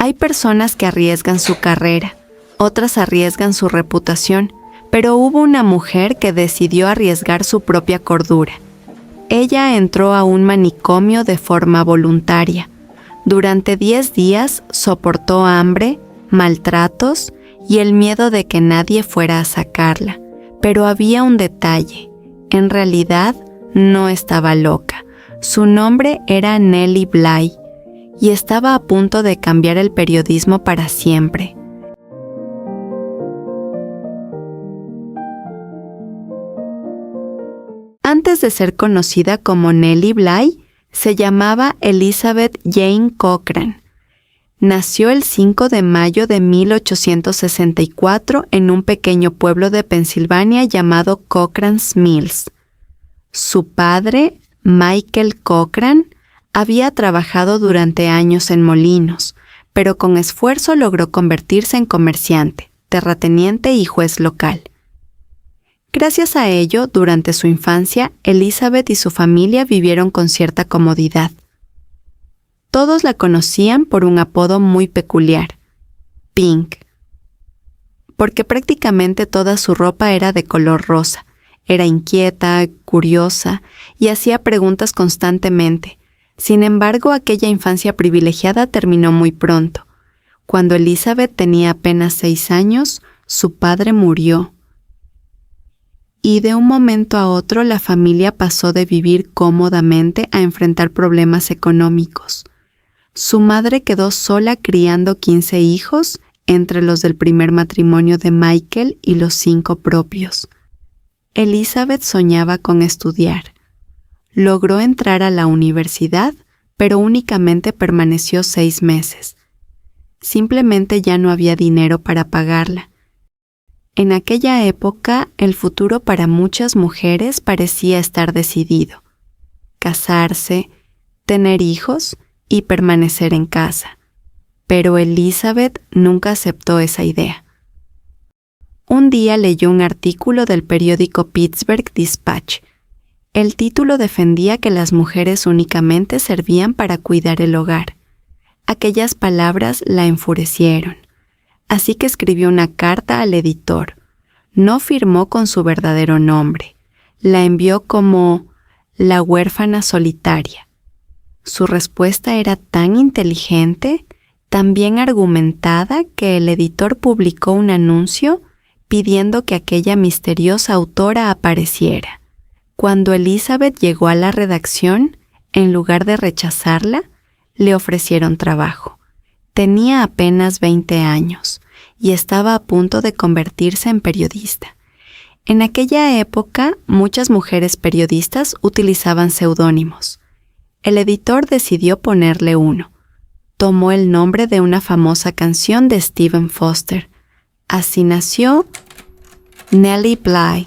Hay personas que arriesgan su carrera, otras arriesgan su reputación, pero hubo una mujer que decidió arriesgar su propia cordura. Ella entró a un manicomio de forma voluntaria. Durante 10 días soportó hambre, maltratos y el miedo de que nadie fuera a sacarla. Pero había un detalle. En realidad, no estaba loca. Su nombre era Nellie Bly y estaba a punto de cambiar el periodismo para siempre. Antes de ser conocida como Nellie Bly, se llamaba Elizabeth Jane Cochran. Nació el 5 de mayo de 1864 en un pequeño pueblo de Pensilvania llamado Cochran's Mills. Su padre, Michael Cochran, había trabajado durante años en molinos, pero con esfuerzo logró convertirse en comerciante, terrateniente y juez local. Gracias a ello, durante su infancia, Elizabeth y su familia vivieron con cierta comodidad. Todos la conocían por un apodo muy peculiar, Pink, porque prácticamente toda su ropa era de color rosa. Era inquieta, curiosa y hacía preguntas constantemente. Sin embargo, aquella infancia privilegiada terminó muy pronto. Cuando Elizabeth tenía apenas 6 años, su padre murió. Y de un momento a otro la familia pasó de vivir cómodamente a enfrentar problemas económicos. Su madre quedó sola criando 15 hijos, entre los del primer matrimonio de Michael y los 5 propios. Elizabeth soñaba con estudiar. Logró entrar a la universidad, pero únicamente permaneció 6 meses. Simplemente ya no había dinero para pagarla. En aquella época, el futuro para muchas mujeres parecía estar decidido: casarse, tener hijos y permanecer en casa. Pero Elizabeth nunca aceptó esa idea. Un día leyó un artículo del periódico Pittsburgh Dispatch. El título defendía que las mujeres únicamente servían para cuidar el hogar. Aquellas palabras la enfurecieron. Así que escribió una carta al editor. No firmó con su verdadero nombre. La envió como la huérfana solitaria. Su respuesta era tan inteligente, tan bien argumentada, que el editor publicó un anuncio pidiendo que aquella misteriosa autora apareciera. Cuando Elizabeth llegó a la redacción, en lugar de rechazarla, le ofrecieron trabajo. Tenía apenas 20 años y estaba a punto de convertirse en periodista. En aquella época, muchas mujeres periodistas utilizaban seudónimos. El editor decidió ponerle uno. Tomó el nombre de una famosa canción de Stephen Foster. Así nació Nellie Bly.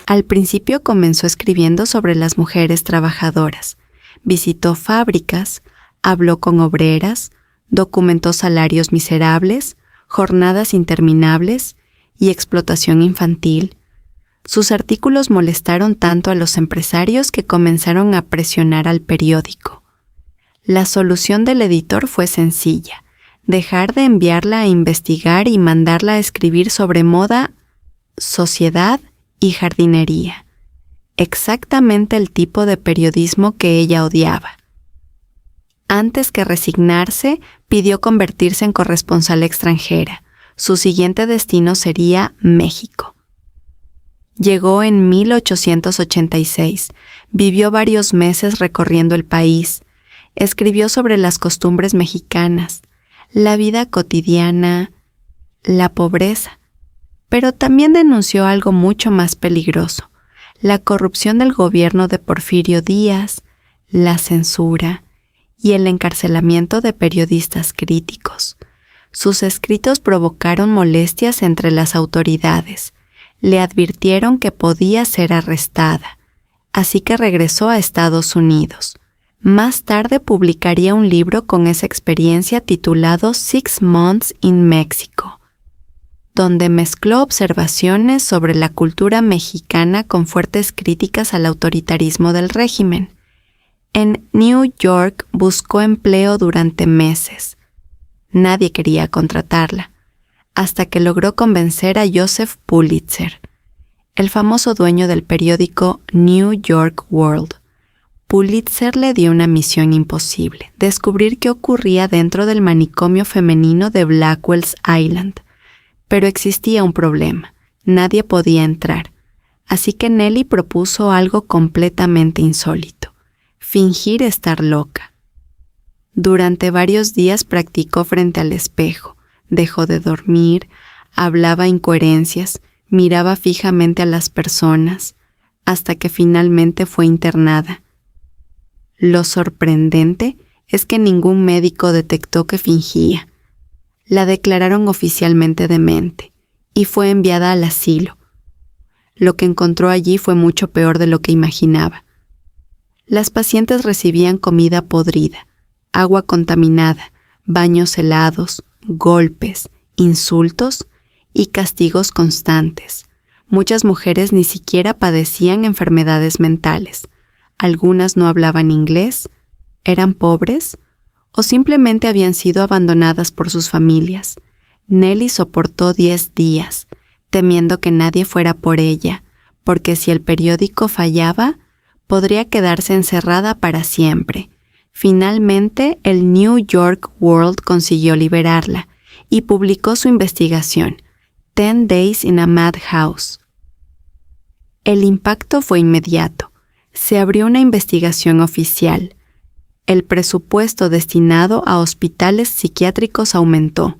Al principio comenzó escribiendo sobre las mujeres trabajadoras. Visitó fábricas, habló con obreras, documentó salarios miserables, jornadas interminables y explotación infantil. Sus artículos molestaron tanto a los empresarios que comenzaron a presionar al periódico. La solución del editor fue sencilla: dejar de enviarla a investigar y mandarla a escribir sobre moda, sociedad y jardinería. Exactamente el tipo de periodismo que ella odiaba. Antes que resignarse, pidió convertirse en corresponsal extranjera. Su siguiente destino sería México. Llegó en 1886. Vivió varios meses recorriendo el país. Escribió sobre las costumbres mexicanas, la vida cotidiana, la pobreza. Pero también denunció algo mucho más peligroso: la corrupción del gobierno de Porfirio Díaz, la censura y el encarcelamiento de periodistas críticos. Sus escritos provocaron molestias entre las autoridades. Le advirtieron que podía ser arrestada, así que regresó a Estados Unidos. Más tarde publicaría un libro con esa experiencia titulado 6 Months in Mexico, donde mezcló observaciones sobre la cultura mexicana con fuertes críticas al autoritarismo del régimen. En New York buscó empleo durante meses. Nadie quería contratarla, hasta que logró convencer a Joseph Pulitzer, el famoso dueño del periódico New York World. Pulitzer le dio una misión imposible: descubrir qué ocurría dentro del manicomio femenino de Blackwell's Island. Pero existía un problema: nadie podía entrar. Así que Nellie propuso algo completamente insólito: fingir estar loca. Durante varios días practicó frente al espejo, dejó de dormir, hablaba incoherencias, miraba fijamente a las personas, hasta que finalmente fue internada. Lo sorprendente es que ningún médico detectó que fingía. La declararon oficialmente demente y fue enviada al asilo. Lo que encontró allí fue mucho peor de lo que imaginaba. Las pacientes recibían comida podrida, agua contaminada, baños helados, golpes, insultos y castigos constantes. Muchas mujeres ni siquiera padecían enfermedades mentales. Algunas no hablaban inglés, eran pobres o simplemente habían sido abandonadas por sus familias. Nellie soportó 10 días, temiendo que nadie fuera por ella, porque si el periódico fallaba, podría quedarse encerrada para siempre. Finalmente, el New York World consiguió liberarla y publicó su investigación, 10 Days in a Madhouse. El impacto fue inmediato. Se abrió una investigación oficial. El presupuesto destinado a hospitales psiquiátricos aumentó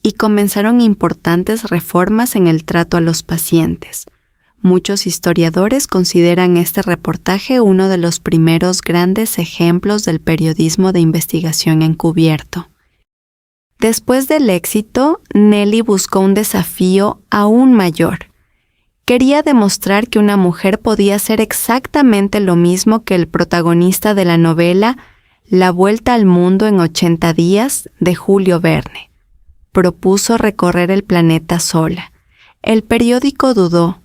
y comenzaron importantes reformas en el trato a los pacientes. Muchos historiadores consideran este reportaje uno de los primeros grandes ejemplos del periodismo de investigación encubierto. Después del éxito, Nellie buscó un desafío aún mayor. Quería demostrar que una mujer podía hacer exactamente lo mismo que el protagonista de la novela La Vuelta al Mundo en 80 días de Julio Verne. Propuso recorrer el planeta sola. El periódico dudó.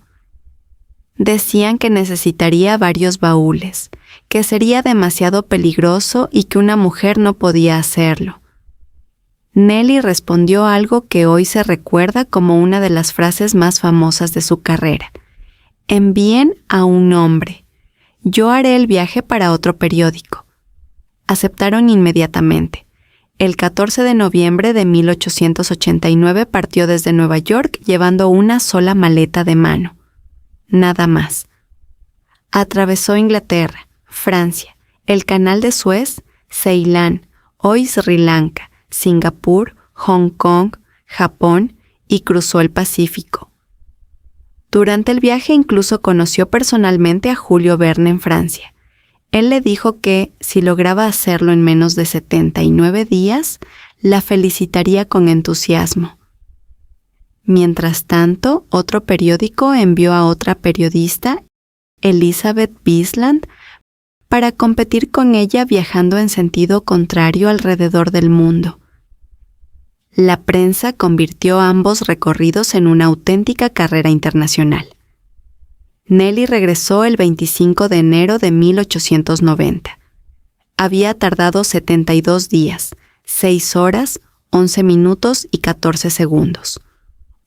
Decían que necesitaría varios baúles, que sería demasiado peligroso y que una mujer no podía hacerlo. Nellie respondió algo que hoy se recuerda como una de las frases más famosas de su carrera: envíen a un hombre. Yo haré el viaje para otro periódico. Aceptaron inmediatamente. El 14 de noviembre de 1889 partió desde Nueva York llevando una sola maleta de mano. Nada más. Atravesó Inglaterra, Francia, el Canal de Suez, Ceilán, hoy Sri Lanka, Singapur, Hong Kong, Japón y cruzó el Pacífico. Durante el viaje incluso conoció personalmente a Julio Verne en Francia. Él le dijo que, si lograba hacerlo en menos de 79 días, la felicitaría con entusiasmo. Mientras tanto, otro periódico envió a otra periodista, Elizabeth Bisland, para competir con ella viajando en sentido contrario alrededor del mundo. La prensa convirtió ambos recorridos en una auténtica carrera internacional. Nellie regresó el 25 de enero de 1890. Había tardado 72 días, 6 horas, 11 minutos y 14 segundos.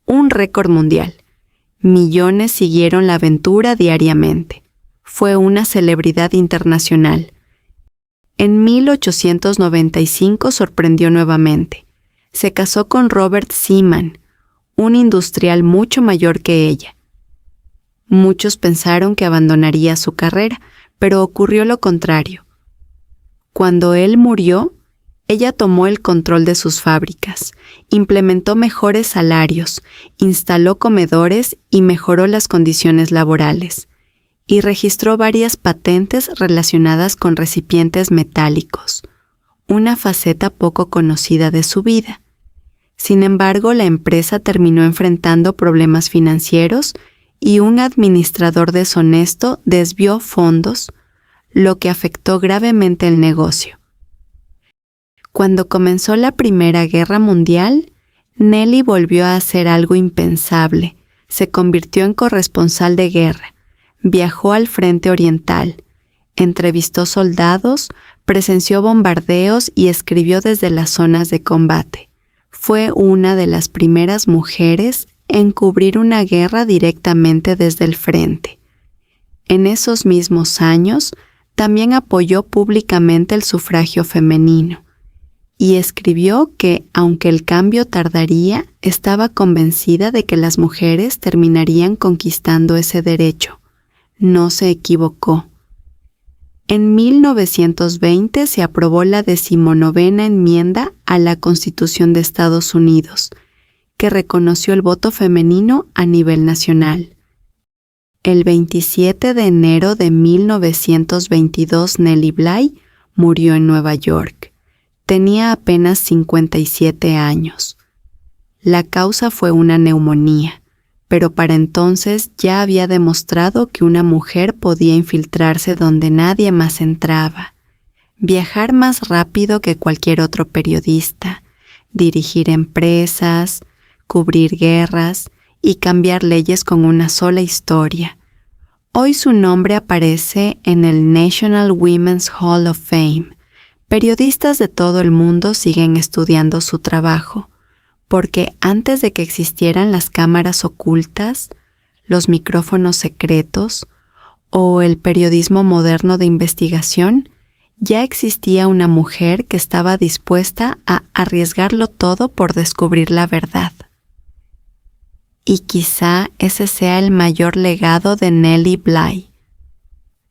Un récord mundial. Millones siguieron la aventura diariamente. Fue una celebridad internacional. En 1895 sorprendió nuevamente. Se casó con Robert Seaman, un industrial mucho mayor que ella. Muchos pensaron que abandonaría su carrera, pero ocurrió lo contrario. Cuando él murió, ella tomó el control de sus fábricas, implementó mejores salarios, instaló comedores y mejoró las condiciones laborales, y registró varias patentes relacionadas con recipientes metálicos, una faceta poco conocida de su vida. Sin embargo, la empresa terminó enfrentando problemas financieros y un administrador deshonesto desvió fondos, lo que afectó gravemente el negocio. Cuando comenzó la Primera Guerra Mundial, Nellie volvió a hacer algo impensable. Se convirtió en corresponsal de guerra, viajó al Frente Oriental, Entrevistó soldados, presenció bombardeos y escribió desde las zonas de combate. Fue una de las primeras mujeres en cubrir una guerra directamente desde el frente. En esos mismos años, también apoyó públicamente el sufragio femenino y escribió que, aunque el cambio tardaría, estaba convencida de que las mujeres terminarían conquistando ese derecho. No se equivocó. En 1920 se aprobó la 19ª enmienda a la Constitución de Estados Unidos, que reconoció el voto femenino a nivel nacional. El 27 de enero de 1922, Nellie Bly murió en Nueva York. Tenía apenas 57 años. La causa fue una neumonía, pero para entonces ya había demostrado que una mujer podía infiltrarse donde nadie más entraba, viajar más rápido que cualquier otro periodista, dirigir empresas, cubrir guerras y cambiar leyes con una sola historia. Hoy su nombre aparece en el National Women's Hall of Fame. Periodistas de todo el mundo siguen estudiando su trabajo, porque antes de que existieran las cámaras ocultas, los micrófonos secretos o el periodismo moderno de investigación, ya existía una mujer que estaba dispuesta a arriesgarlo todo por descubrir la verdad. Y quizá ese sea el mayor legado de Nellie Bly.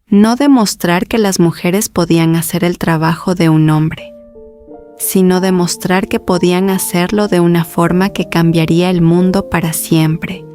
No demostrar que las mujeres podían hacer el trabajo de un hombre, sino demostrar que podían hacerlo de una forma que cambiaría el mundo para siempre.